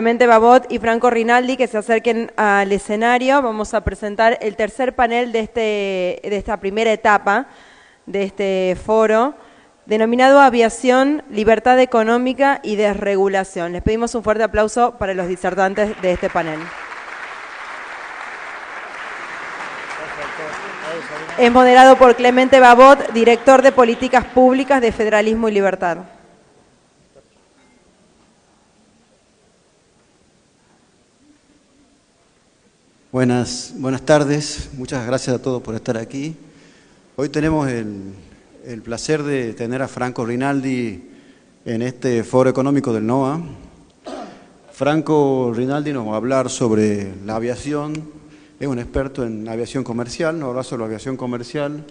Clemente Babot y Franco Rinaldi que se acerquen al escenario. Vamos a presentar el tercer panel de esta primera etapa de este foro, denominado Aviación, Libertad Económica y Desregulación. Les pedimos un fuerte aplauso para los disertantes de este panel. Es moderado por Clemente Babot, director de Políticas Públicas de Federalismo y Libertad. Buenas tardes, muchas gracias a todos por estar aquí. Hoy tenemos el placer de tener a Franco Rinaldi en este foro económico del NOA. Franco Rinaldi nos va a hablar sobre la aviación, es un experto en aviación comercial, nos va a hablar sobre la aviación comercial,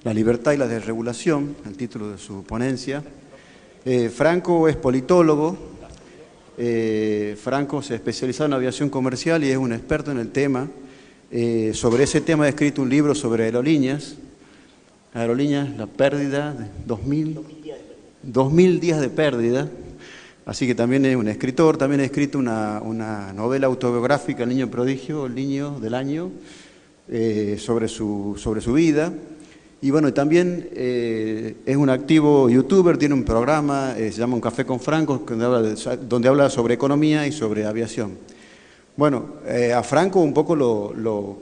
la libertad y la desregulación, el título de su ponencia. Franco es politólogo. Franco se especializó en aviación comercial y es un experto en el tema. Sobre ese tema ha escrito un libro sobre aerolíneas, la pérdida de 2000 días de pérdida. Así que también es un escritor, también ha escrito una novela autobiográfica, El niño prodigio, el niño del año, sobre su vida. Y bueno, también es un activo youtuber, tiene un programa, se llama Un Café con Franco, donde habla sobre economía y sobre aviación. Bueno, a Franco un poco lo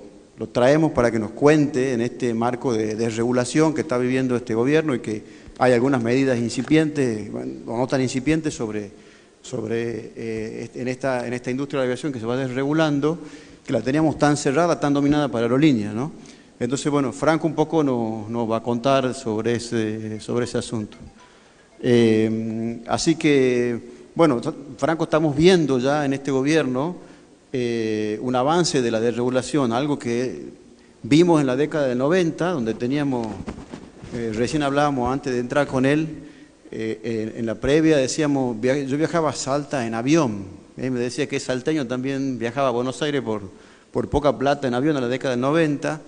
traemos para que nos cuente en este marco de desregulación que está viviendo este gobierno y que hay algunas medidas incipientes, o no tan incipientes, en esta industria de la aviación que se va desregulando, que la teníamos tan cerrada, tan dominada para aerolíneas, ¿no? Entonces, bueno, Franco un poco nos va a contar sobre ese asunto. Así que, bueno, Franco, estamos viendo ya en este gobierno un avance de la desregulación, algo que vimos en la década del 90, donde teníamos, recién hablábamos antes de entrar con él, en la previa decíamos, yo viajaba a Salta en avión, me decía que salteño también viajaba a Buenos Aires por poca plata en avión en la década del 90.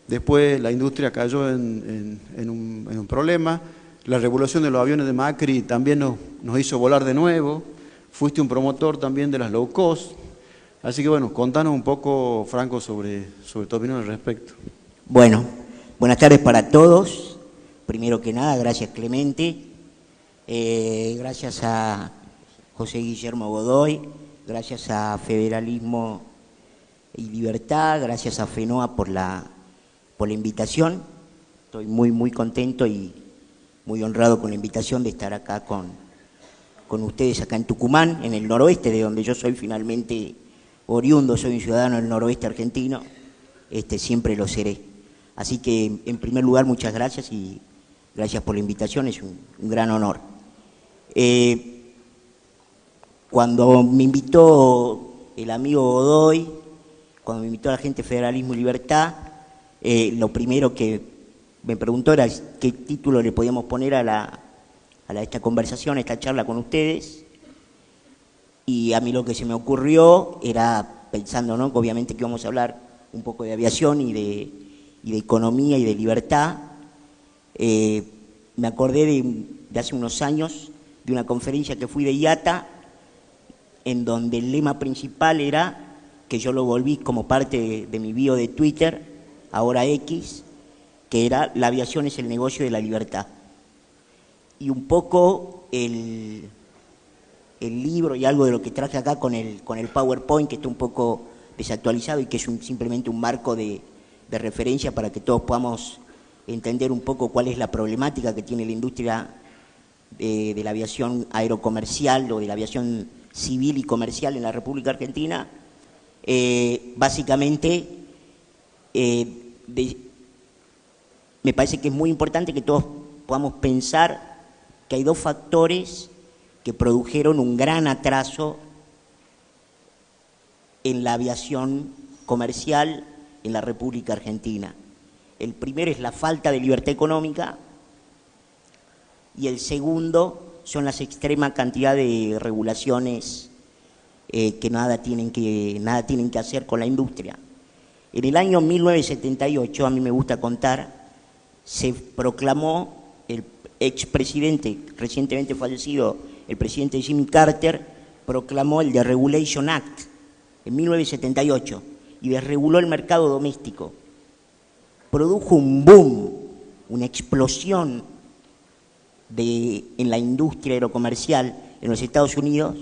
Después la industria cayó en un problema. La revolución de los aviones de Macri también nos hizo volar de nuevo. Fuiste un promotor también de las low cost. Así que bueno, contanos un poco, Franco, sobre tu opinión al respecto. Bueno, buenas tardes para todos. Primero que nada, gracias Clemente. Gracias a José Guillermo Godoy. Gracias a Federalismo y Libertad. Gracias a FENOA por la invitación. Estoy muy contento y muy honrado con la invitación de estar acá con ustedes acá en Tucumán, en el noroeste, de donde yo soy finalmente oriundo, soy un ciudadano del noroeste argentino, siempre lo seré. Así que, en primer lugar, muchas gracias y gracias por la invitación, es un gran honor. Cuando me invitó el amigo Godoy, cuando me invitó a la gente de Federalismo y Libertad, lo primero que me preguntó era qué título le podíamos poner a esta conversación, a esta charla con ustedes. Y a mí lo que se me ocurrió era, pensando, ¿no?, que obviamente que íbamos a hablar un poco de aviación y de economía y de libertad, me acordé de hace unos años, de una conferencia que fui de IATA, en donde el lema principal era, que yo lo volví como parte de mi bio de Twitter, ahora X, que era la aviación es el negocio de la libertad. Y un poco el libro y algo de lo que traje acá con el PowerPoint, que está un poco desactualizado y que es simplemente un marco de referencia para que todos podamos entender un poco cuál es la problemática que tiene la industria de la aviación aerocomercial o de la aviación civil y comercial en la República Argentina. Básicamente, me parece que es muy importante que todos podamos pensar que hay dos factores que produjeron un gran atraso en la aviación comercial en la República Argentina. El primero es la falta de libertad económica y el segundo son las extrema cantidad de regulaciones que nada tienen que hacer con la industria. En el año 1978, a mí me gusta contar, se proclamó el expresidente, recientemente fallecido, el presidente Jimmy Carter, proclamó el Deregulation Act en 1978 y desreguló el mercado doméstico. Produjo un boom, una explosión en la industria aerocomercial en los Estados Unidos,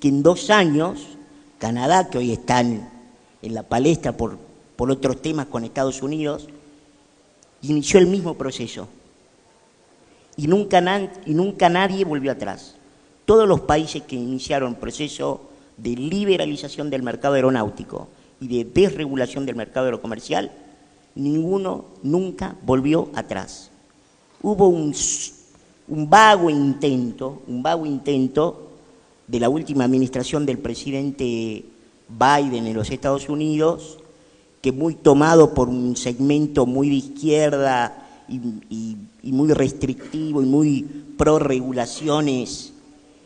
que en 2 años, Canadá, que hoy está en la palestra por otros temas con Estados Unidos, inició el mismo proceso. Y nunca nadie volvió atrás. Todos los países que iniciaron proceso de liberalización del mercado aeronáutico y de desregulación del mercado aerocomercial, ninguno nunca volvió atrás. Hubo un vago intento de la última administración del presidente Biden en los Estados Unidos, que muy tomado por un segmento muy de izquierda y muy restrictivo y muy pro regulaciones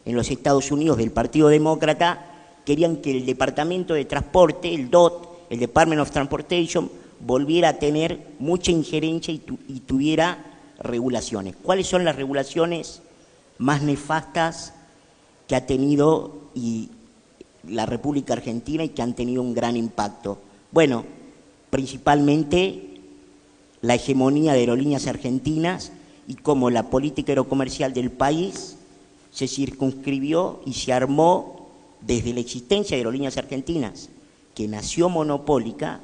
en los Estados Unidos del Partido Demócrata, querían que el Departamento de Transporte, el DOT, el Department of Transportation, volviera a tener mucha injerencia y tuviera regulaciones. ¿Cuáles son las regulaciones más nefastas que ha tenido la República Argentina y que han tenido un gran impacto? Bueno, principalmente la hegemonía de Aerolíneas Argentinas y cómo la política aerocomercial del país se circunscribió y se armó desde la existencia de Aerolíneas Argentinas, que nació monopólica.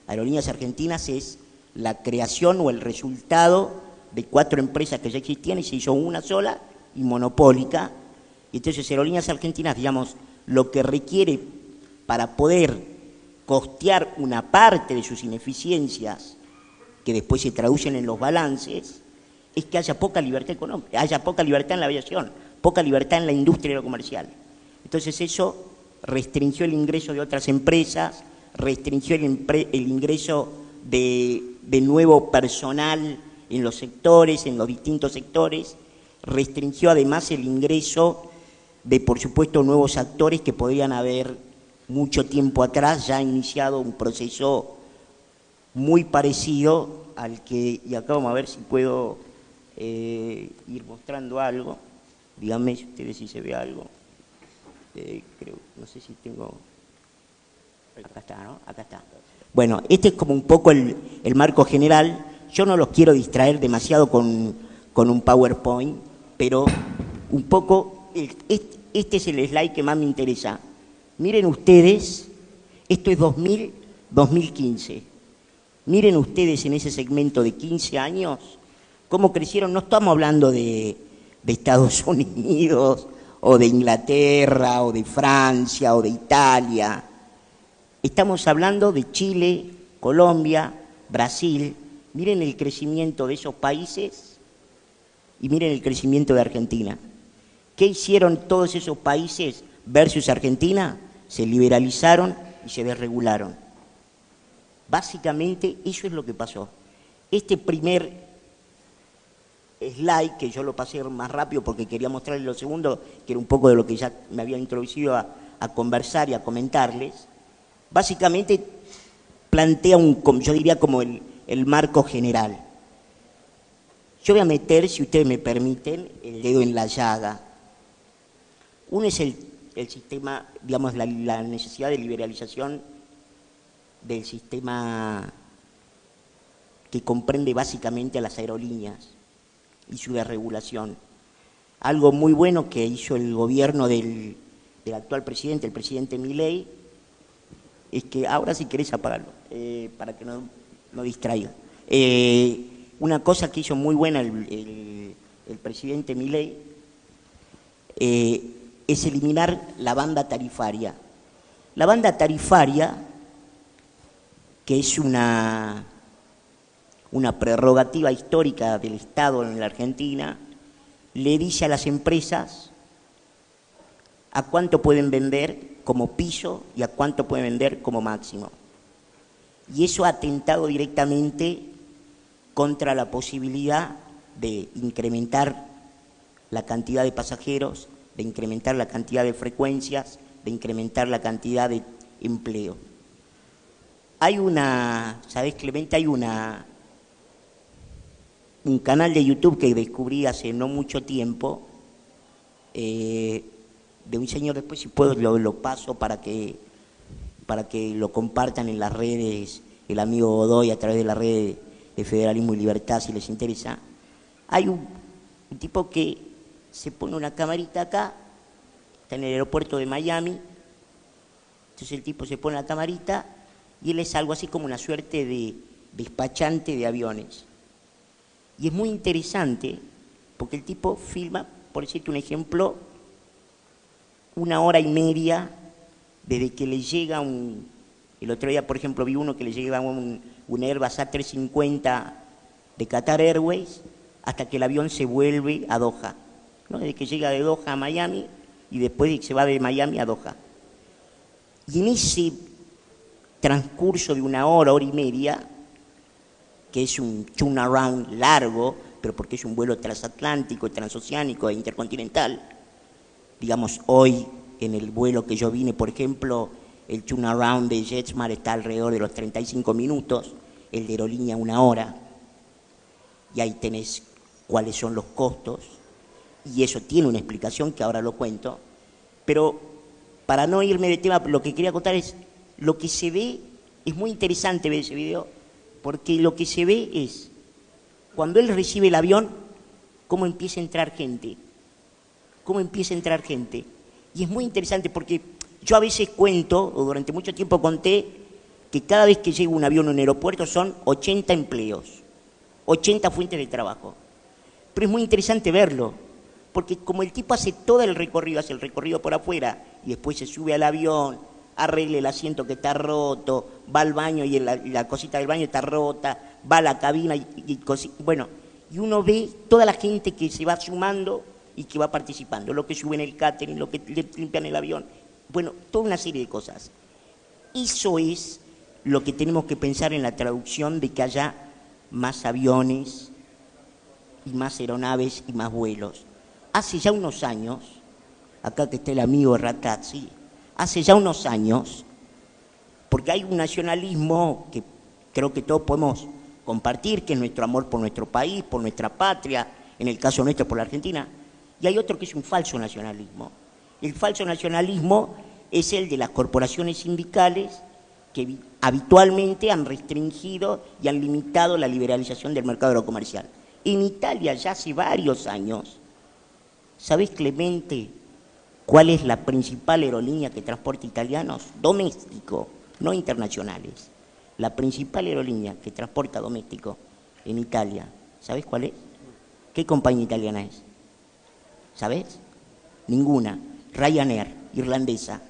Aerolíneas Argentinas es la creación o el resultado de 4 empresas que ya existían y se hizo una sola y monopólica. Y entonces Aerolíneas Argentinas, digamos, lo que requiere para poder costear una parte de sus ineficiencias, que después se traducen en los balances, es que haya poca libertad económica, haya poca libertad en la aviación, poca libertad en la industria aerocomercial. Entonces eso restringió el ingreso de otras empresas, restringió el ingreso de nuevo personal en los sectores, en los distintos sectores, restringió además el ingreso de, por supuesto, nuevos actores que podrían haber mucho tiempo atrás ya iniciado un proceso muy parecido al que, y acá vamos a ver si puedo ir mostrando algo, díganme ustedes si se ve algo, creo, no sé si tengo, acá está, ¿no? Acá está. Bueno, este es como un poco el marco general. Yo no los quiero distraer demasiado con un PowerPoint, pero un poco, este es el slide que más me interesa. Miren ustedes, esto es 2015. Miren ustedes en ese segmento de 15 años cómo crecieron. No estamos hablando de Estados Unidos o de Inglaterra o de Francia o de Italia. Estamos hablando de Chile, Colombia, Brasil. Miren el crecimiento de esos países y miren el crecimiento de Argentina. ¿Qué hicieron todos esos países versus Argentina? Se liberalizaron y se desregularon. Básicamente eso es lo que pasó. Este primer slide, que yo lo pasé más rápido porque quería mostrarles lo segundo, que era un poco de lo que ya me había introducido a conversar y a comentarles, básicamente plantea yo diría como el marco general. Yo voy a meter, si ustedes me permiten, el dedo en la llaga. Uno es el sistema, digamos, la necesidad de liberalización del sistema que comprende básicamente a las aerolíneas y su desregulación. Algo muy bueno que hizo el gobierno del actual presidente, el presidente Milei, es que, ahora si querés apagarlo, para que no distraiga. Una cosa que hizo muy buena el presidente Milei es eliminar la banda tarifaria. La banda tarifaria, que es una prerrogativa histórica del Estado en la Argentina, le dice a las empresas a cuánto pueden vender como piso y a cuánto pueden vender como máximo. Y eso ha atentado directamente contra la posibilidad de incrementar la cantidad de pasajeros, de incrementar la cantidad de frecuencias, de incrementar la cantidad de empleo. Hay ¿sabés, Clemente? Hay un canal de YouTube que descubrí hace no mucho tiempo, de un señor, después si puedo lo paso para que lo compartan en las redes, el amigo Godoy a través de la red de Federalismo y Libertad, si les interesa. Hay un tipo que se pone una camarita acá, está en el aeropuerto de Miami, entonces el tipo se pone la camarita y él es algo así como una suerte de despachante de aviones. Y es muy interesante porque el tipo filma, por decirte un ejemplo, 1 hora y media desde que le llega el otro día, por ejemplo, vi uno que le llega un Airbus A350 de Qatar Airways hasta que el avión se vuelve a Doha, ¿no? Desde que llega de Doha a Miami y después se va de Miami a Doha. Y en ese transcurso de 1 hora, hora y media, que es un turnaround largo, pero porque es un vuelo transatlántico, transoceánico e intercontinental, digamos, hoy en el vuelo que yo vine, por ejemplo, el turnaround de JetSmart está alrededor de los 35 minutos, el de aerolínea 1 hora, y ahí tenés cuáles son los costos, y eso tiene una explicación que ahora lo cuento, pero para no irme de tema, lo que quería contar es, lo que se ve, es muy interesante ver ese video, porque lo que se ve es, cuando él recibe el avión, cómo empieza a entrar gente, y es muy interesante porque yo a veces cuento, o durante mucho tiempo conté, que cada vez que llega un avión a un aeropuerto son 80 empleos, 80 fuentes de trabajo. Pero es muy interesante verlo, porque como el tipo hace todo el recorrido, hace el recorrido por afuera, y después se sube al avión, arregla el asiento que está roto, va al baño y la cosita del baño está rota, va a la cabina bueno, y uno ve toda la gente que se va sumando y que va participando, lo que sube en el catering, lo que limpian el avión, bueno, toda una serie de cosas. Eso es lo que tenemos que pensar en la traducción de que haya más aviones y más aeronaves y más vuelos. Hace ya unos años, acá que está el amigo Ratazzi, hace ya unos años, porque hay un nacionalismo que creo que todos podemos compartir, que es nuestro amor por nuestro país, por nuestra patria, en el caso nuestro por la Argentina, y hay otro que es un falso nacionalismo. El falso nacionalismo es el de las corporaciones sindicales que habitualmente han restringido y han limitado la liberalización del mercado aerocomercial. En Italia ya hace varios años, ¿sabés, Clemente, cuál es la principal aerolínea que transporta italianos? Doméstico, no internacionales. La principal aerolínea que transporta doméstico en Italia, ¿sabés cuál es? ¿Qué compañía italiana es? ¿Sabés? Ninguna. Ryanair, irlandesa.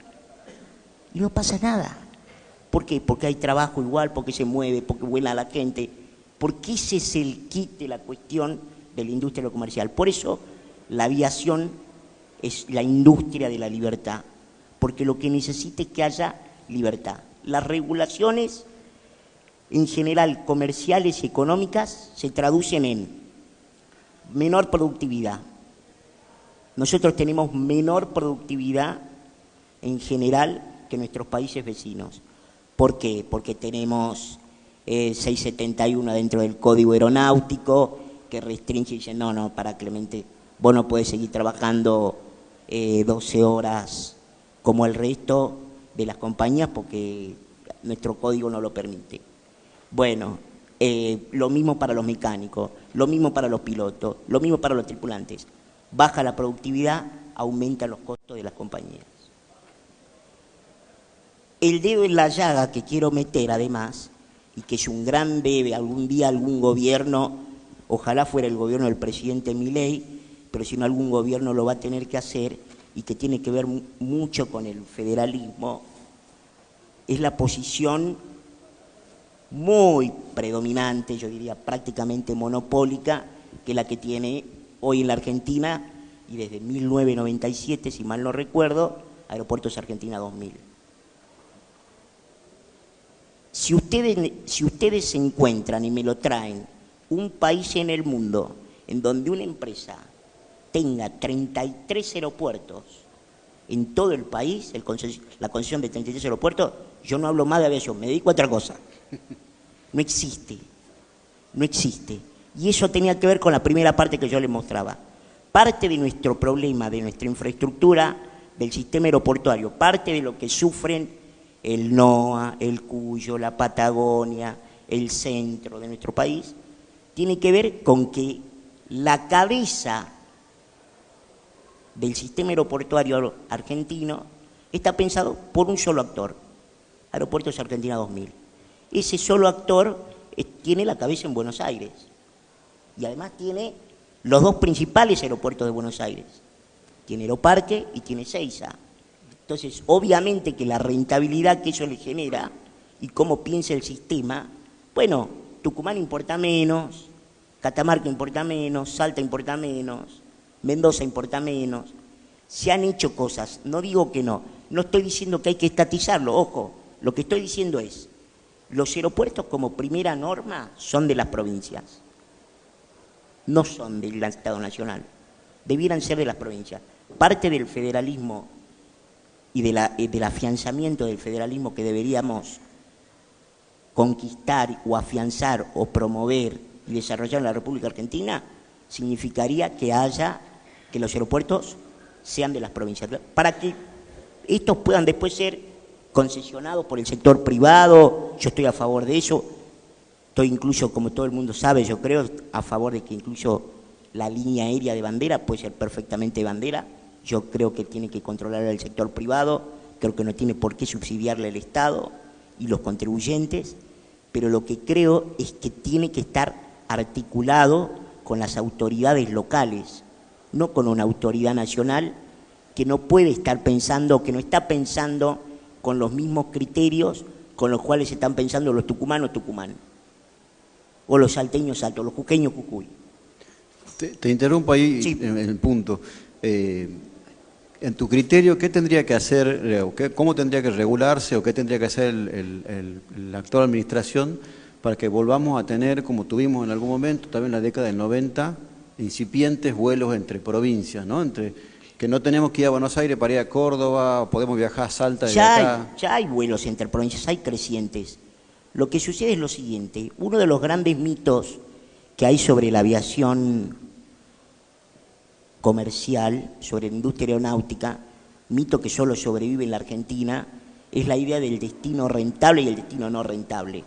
Y no pasa nada. ¿Por qué? Porque hay trabajo igual, porque se mueve, porque vuela la gente. Porque ese es el kit de la cuestión de la industria aerocomercial. Por eso la aviación es la industria de la libertad. Porque lo que necesita es que haya libertad. Las regulaciones, en general comerciales y económicas, se traducen en menor productividad. Nosotros tenemos menor productividad en general que nuestros países vecinos. ¿Por qué? Porque tenemos 671 dentro del Código Aeronáutico que restringe y dice, no, para Clemente, vos no podés seguir trabajando 12 horas como el resto de las compañías porque nuestro código no lo permite. Bueno, lo mismo para los mecánicos, lo mismo para los pilotos, lo mismo para los tripulantes. Baja la productividad, aumenta los costos de las compañías. El dedo en la llaga que quiero meter además, y que es un gran debe, algún día algún gobierno, ojalá fuera el gobierno del presidente Milei, pero si no algún gobierno lo va a tener que hacer, y que tiene que ver mucho con el federalismo, es la posición muy predominante, yo diría prácticamente monopólica, que es la que tiene hoy en la Argentina, y desde 1997, si mal no recuerdo, Aeropuertos Argentina 2000. Si ustedes se encuentran y me lo traen, un país en el mundo en donde una empresa tenga 33 aeropuertos en todo el país, la concesión de 33 aeropuertos, yo no hablo más de aviación, me dedico a otra cosa. No existe. Y eso tenía que ver con la primera parte que yo les mostraba. Parte de nuestro problema, de nuestra infraestructura, del sistema aeroportuario, parte de lo que sufren el NOA, el Cuyo, la Patagonia, el centro de nuestro país, tiene que ver con que la cabeza del sistema aeroportuario argentino está pensado por un solo actor, Aeropuertos Argentina 2000. Ese solo actor tiene la cabeza en Buenos Aires y además tiene los dos principales aeropuertos de Buenos Aires. Tiene Aeroparque y tiene Ezeiza. Entonces, obviamente que la rentabilidad que eso le genera y cómo piensa el sistema, bueno, Tucumán importa menos, Catamarca importa menos, Salta importa menos, Mendoza importa menos. Se han hecho cosas, no digo que no estoy diciendo que hay que estatizarlo, ojo, lo que estoy diciendo es, los aeropuertos como primera norma son de las provincias, no son del Estado Nacional, debieran ser de las provincias. Parte del federalismo y del afianzamiento del federalismo que deberíamos conquistar o afianzar o promover y desarrollar en la República Argentina significaría que los aeropuertos sean de las provincias, para que estos puedan después ser concesionados por el sector privado. Yo estoy a favor de eso, estoy incluso, como todo el mundo sabe, yo creo, a favor de que incluso la línea aérea de bandera puede ser perfectamente bandera. Yo creo que tiene que controlar el sector privado, creo que no tiene por qué subsidiarle el Estado y los contribuyentes, pero lo que creo es que tiene que estar articulado con las autoridades locales, no con una autoridad nacional que no puede estar pensando, que no está pensando con los mismos criterios con los cuales están pensando los tucumanos Tucumán, o los salteños Salto, los jujeños Jujuy. Te interrumpo ahí Sí. en el punto. En tu criterio, ¿qué tendría que hacer, cómo tendría que regularse o qué tendría que hacer la actual administración para que volvamos a tener, como tuvimos en algún momento, también en la década del 90, incipientes vuelos entre provincias, ¿no? Que no tenemos que ir a Buenos Aires para ir a Córdoba, o podemos viajar a Salta desde acá. Ya hay vuelos entre provincias, hay crecientes. Lo que sucede es lo siguiente, uno de los grandes mitos que hay sobre la aviación comercial, sobre la industria aeronáutica, mito que solo sobrevive en la Argentina, es la idea del destino rentable y el destino no rentable.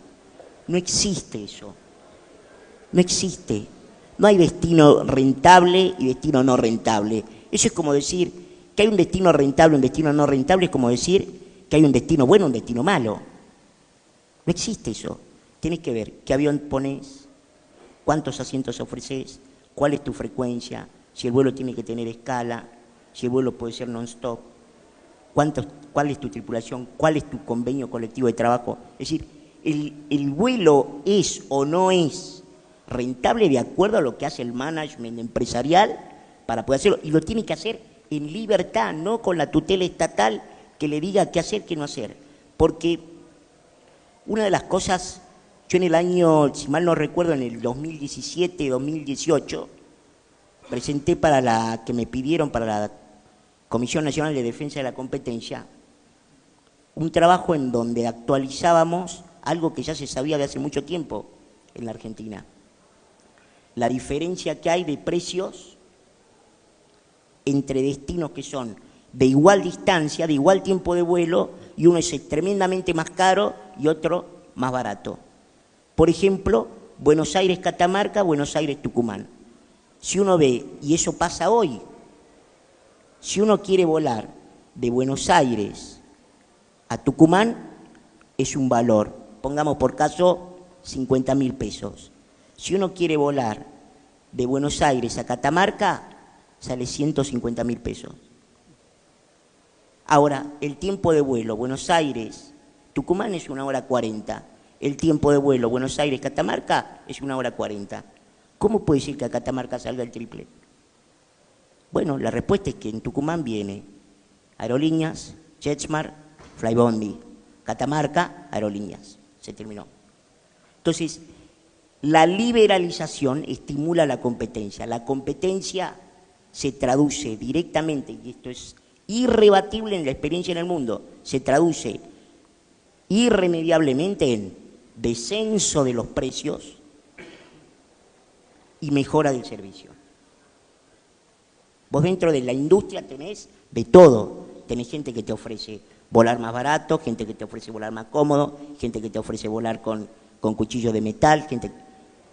No existe eso, no existe. No hay destino rentable y destino no rentable. Eso es como decir que hay un destino rentable y un destino no rentable, es como decir que hay un destino bueno y un destino malo. No existe eso. Tienes que ver qué avión pones, cuántos asientos ofreces, cuál es tu frecuencia, si el vuelo tiene que tener escala, si el vuelo puede ser non-stop, cuál es tu tripulación, cuál es tu convenio colectivo de trabajo. Es decir, el vuelo es o no es rentable de acuerdo a lo que hace el management empresarial para poder hacerlo. Y lo tiene que hacer en libertad, no con la tutela estatal que le diga qué hacer, qué no hacer. Porque una de las cosas, yo en el año, si mal no recuerdo, en el 2017, 2018, presenté que me pidieron para la Comisión Nacional de Defensa de la Competencia, un trabajo en donde actualizábamos algo que ya se sabía de hace mucho tiempo en la Argentina. La diferencia que hay de precios entre destinos que son de igual distancia, de igual tiempo de vuelo, y uno es tremendamente más caro y otro más barato. Por ejemplo, Buenos Aires-Catamarca, Buenos Aires-Tucumán. Si uno ve, y eso pasa hoy, si uno quiere volar de Buenos Aires a Tucumán, es un valor, pongamos por caso 50.000 pesos. Si uno quiere volar de Buenos Aires a Catamarca, sale 150.000 pesos. Ahora, el tiempo de vuelo Buenos Aires-Tucumán es 1 hora 40. El tiempo de vuelo Buenos Aires-Catamarca es 1 hora 40. ¿Cómo puede decir que a Catamarca salga el triple? Bueno, la respuesta es que en Tucumán viene Aerolíneas, JetSmart, Flybondi. Catamarca, Aerolíneas. Se terminó. Entonces, la liberalización estimula la competencia. La competencia se traduce directamente, y esto es irrebatible en la experiencia en el mundo, se traduce irremediablemente en descenso de los precios y mejora del servicio. Vos dentro de la industria tenés de todo. tenés gente que te ofrece volar más barato, gente que te ofrece volar más cómodo, gente que te ofrece volar con cuchillo de metal,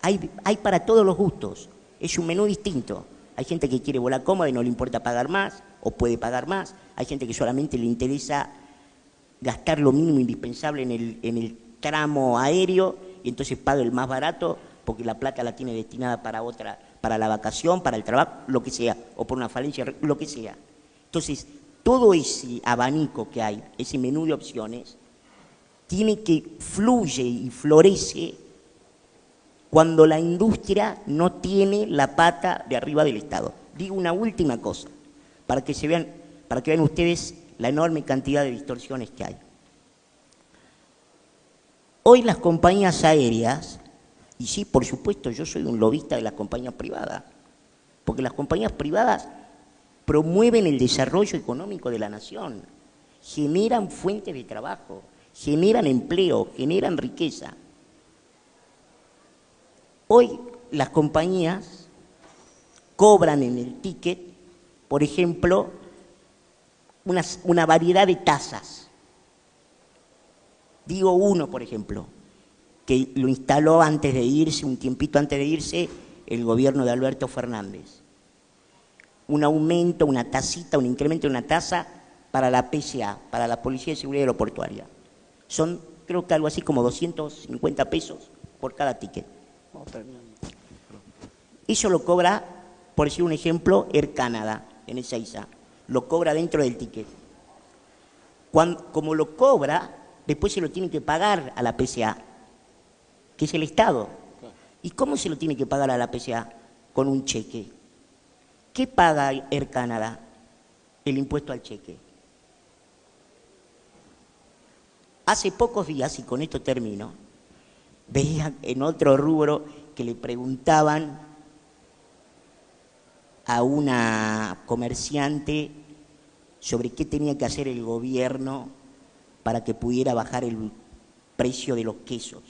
hay para todos los gustos, es un menú distinto. Hay gente que quiere volar cómodo y no le importa pagar más, o puede pagar más. Hay gente que solamente le interesa gastar lo mínimo indispensable en el tramo aéreo y entonces paga el más barato porque la plata la tiene destinada para otra, para la vacación, para el trabajo, lo que sea, o por una falencia, lo que sea. Entonces, todo ese abanico que hay, ese menú de opciones, tiene que fluye y florece cuando la industria no tiene la pata de arriba del Estado. Digo una última cosa, para que vean ustedes la enorme cantidad de distorsiones que hay. Hoy las compañías aéreas, y sí, por supuesto, yo soy un lobista de las compañías privadas, porque las compañías privadas promueven el desarrollo económico de la nación, generan fuentes de trabajo, generan empleo, generan riqueza. Hoy las compañías cobran en el ticket, por ejemplo, una variedad de tasas. Digo uno, por ejemplo, que lo instaló antes de irse, un tiempito antes de irse, el gobierno de Alberto Fernández. Un aumento, una tasita, un incremento de una tasa para la PSA, para la Policía de Seguridad Aeroportuaria. Son, creo que algo así como 250 pesos por cada ticket. Eso lo cobra, por decir un ejemplo, Air Canada, en Ezeiza. Lo cobra dentro del ticket. Como lo cobra, después se lo tiene que pagar a la PSA, que es el Estado. ¿Y cómo se lo tiene que pagar a la PSA? Con un cheque. ¿Qué paga Air Canada? El impuesto al cheque. Hace pocos días, y con esto termino, veía en otro rubro que le preguntaban a una comerciante sobre qué tenía que hacer el gobierno para que pudiera bajar el precio de los quesos.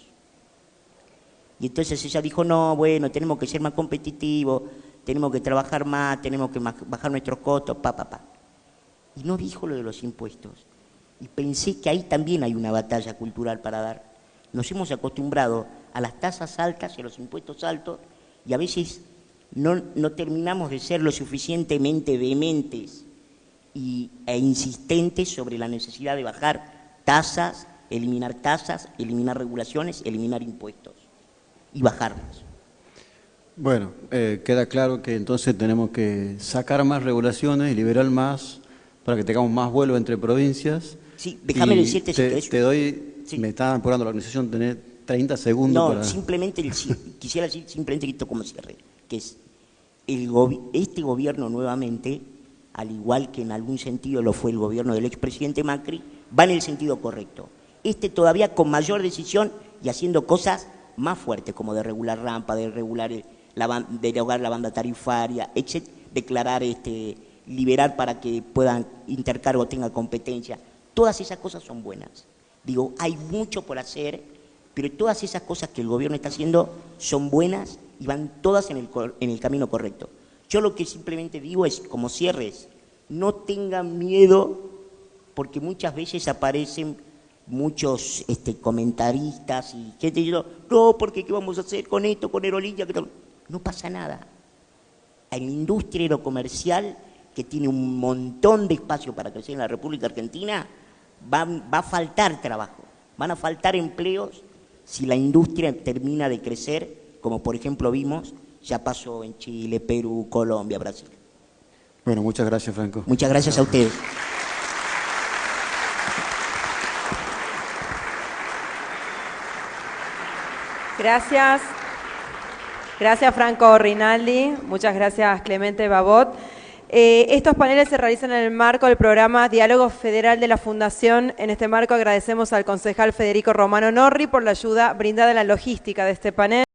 Y entonces ella dijo, no, bueno, tenemos que ser más competitivos, tenemos que trabajar más, tenemos que bajar nuestros costos, Y no dijo lo de los impuestos. Y pensé que ahí también hay una batalla cultural para dar. Nos hemos acostumbrado a las tasas altas y a los impuestos altos y a veces no terminamos de ser lo suficientemente vehementes e insistentes sobre la necesidad de bajar tasas, eliminar regulaciones, eliminar impuestos y bajarlos. Bueno, queda claro que entonces tenemos que sacar más regulaciones y liberar más para que tengamos más vuelos entre provincias. Sí, déjame decirte si te doy, sí. Me está apurando la organización, tener 30 segundos no, para... simplemente quisiera decir simplemente esto como cierre, que es este gobierno nuevamente, al igual que en algún sentido lo fue el gobierno del expresidente Macri, va en el sentido correcto. Todavía con mayor decisión y haciendo cosas más fuertes, como de regular rampa, de regular derogar la banda tarifaria, etc., declarar, liberar para que puedan intercargo tenga competencia. Todas esas cosas son buenas. Digo, hay mucho por hacer, pero todas esas cosas que el gobierno está haciendo son buenas y van todas en el camino correcto. Yo lo que simplemente digo es, como cierres, no tengan miedo, porque muchas veces aparecen muchos comentaristas y gente diciendo, no, porque ¿qué vamos a hacer con esto, con aerolínea? No pasa nada. Hay una industria aerocomercial que tiene un montón de espacio para crecer en la República Argentina, va a faltar trabajo, van a faltar empleos si la industria termina de crecer, como por ejemplo vimos, ya pasó en Chile, Perú, Colombia, Brasil. Bueno, muchas gracias, Franco. Muchas gracias a ustedes. Gracias. Gracias, Franco Rinaldi. Muchas gracias, Clemente Babot. Estos paneles se realizan en el marco del programa Diálogo Federal de la Fundación. En este marco agradecemos al concejal Federico Romano Norri por la ayuda brindada en la logística de este panel.